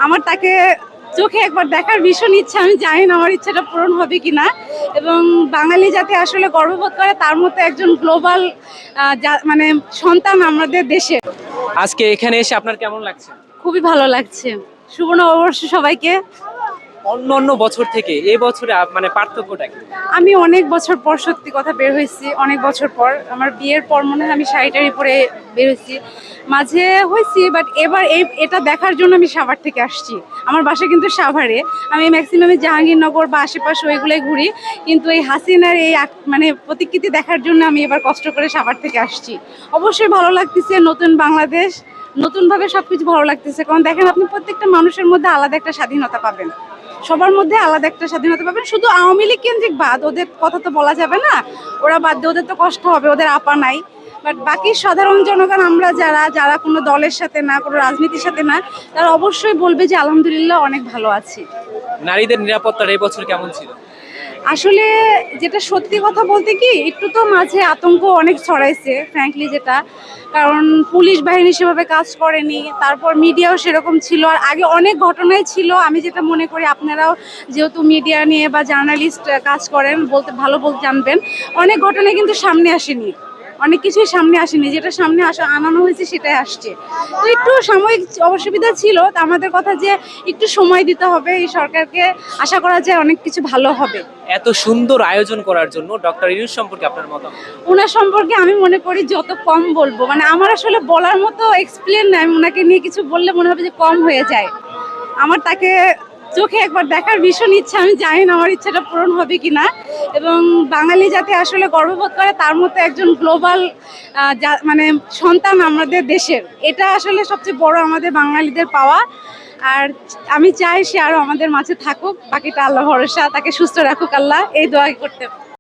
আমার তাকে চোখে একবার দেখার ভীষণ ইচ্ছা। আমি জানি না আমার ইচ্ছাটা পূরণ হবে কিনা, এবং বাঙালি যাতে আসলে গর্ববোধ করে তার মতো একজন গ্লোবাল মানে সন্তান আমাদের দেশে। আজকে এখানে এসে আপনার কেমন লাগছে? খুবই ভালো লাগছে। শুভ নববর্ষ সবাইকে। অন্য অন্য বছর থেকে এই বছরে মানে পার্থক্যটা কি? আমি অনেক বছর পর, সত্যি কথা, বের হয়েছি। অনেক বছর পর, আমার বিয়ের পর মনে হয় আমি শাড়ি পরে বের হয়েছি। মাঝে হয়েছি, বাট এবার এটা দেখার জন্য আমি সাভার থেকে আসছি। আমার বাসা কিন্তু সাভারে। আমি ম্যাক্সিমামে জাহাঙ্গীরনগর বা আশেপাশে ওইগুলোই ঘুরি, কিন্তু এই হাসিনার এই মানে প্রতিকৃতি দেখার জন্য আমি এবার কষ্ট করে সাভার থেকে আসছি। অবশ্যই ভালো লাগতেছে, নতুন বাংলাদেশ, নতুনভাবে সবকিছু ভালো লাগতেছে। কারণ দেখেন, আপনি প্রত্যেকটা মানুষের মধ্যে আলাদা একটা স্বাধীনতা পাবেন, সবার মধ্যে আলাদা একটা স্বাধীনতা পাবেন। শুধু আওয়ামী লীগ কেন্দ্রিক বাদ, ওদের কথা তো বলা যাবে না, ওরা বাদ দিয়ে ওদের তো কষ্ট হবে, ওদের আপা নাই। বাট বাকি সাধারণ জনগণ, আমরা যারা যারা কোনো দলের সাথে না, কোনো রাজনীতির সাথে না, তারা অবশ্যই বলবে যে আলহামদুলিল্লাহ অনেক ভালো আছি। নারীদের নিরাপত্তার এই বছর কেমন ছিল? আসলে যেটা সত্যি কথা বলতে কি, একটু তো মাঝে আতঙ্ক অনেক ছড়াইছে ফ্র্যাঙ্কলি, যেটা কারণ পুলিশ বাহিনী সেভাবে কাজ করেনি, তারপর মিডিয়াও সেরকম ছিল, আর আগে অনেক ঘটনাই ছিল। আমি যেটা মনে করি, আপনারাও যেহেতু মিডিয়া নিয়ে বা জার্নালিস্ট কাজ করেন, বলতে জানবেন, অনেক ঘটনা কিন্তু সামনে আসেনি, অনেক কিছুই সামনে আসেনি। যেটা সামনে আনানো হয়েছে সেটাই আসছে। তো একটু সাময়িক অসুবিধা ছিল, তো আমাদের কথা যে একটু সময় দিতে হবে এই সরকারকে, আশা করা যায় অনেক কিছু ভালো হবে। এত সুন্দর আয়োজন করার জন্য ডক্টর ইউনূস সম্পর্কে আপনার মতামত? ওনার সম্পর্কে আমি মনে করি যত কম বলবো, মানে আমার আসলে বলার মতো এক্সপ্লেন নাই। আমি ওনাকে নিয়ে কিছু বললে মনে হবে যে কম হয়ে যায়। আমার তাকে চোখে একবার দেখার ভীষণ ইচ্ছা। আমি জানি না আমার ইচ্ছাটা পূরণ হবে কিনা, এবং বাঙালি যাতে আসলে গর্ববোধ করে তার মতো একজন গ্লোবাল মানে সন্তান আমাদের দেশের, এটা আসলে সবচেয়ে বড় আমাদের বাঙালিদের পাওয়া। আর আমি চাই সে আরো আমাদের মাঝে থাকুক, বাকিটা আল্লাহ ভরসা, তাকে সুস্থ রাখুক আল্লাহ, এই দোয়া করতে।